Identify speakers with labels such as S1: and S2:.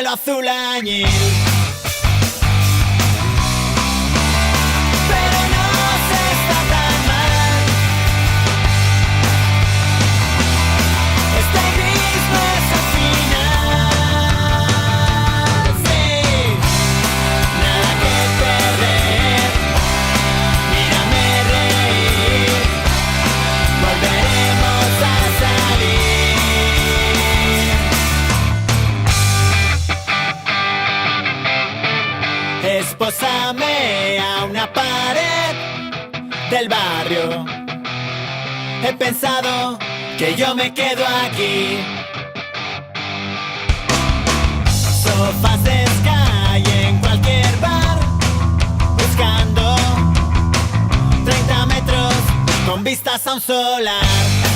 S1: cielo azul añil. Pero no se está tan mal. Este gris no es el final. Sí, nada que perder. Mírame reír. Volveremos a salir. Espósame a una pared del barrio. He pensado que yo me quedo aquí. Sofás de Sky en cualquier bar, buscando 30 metros con vistas a un solar.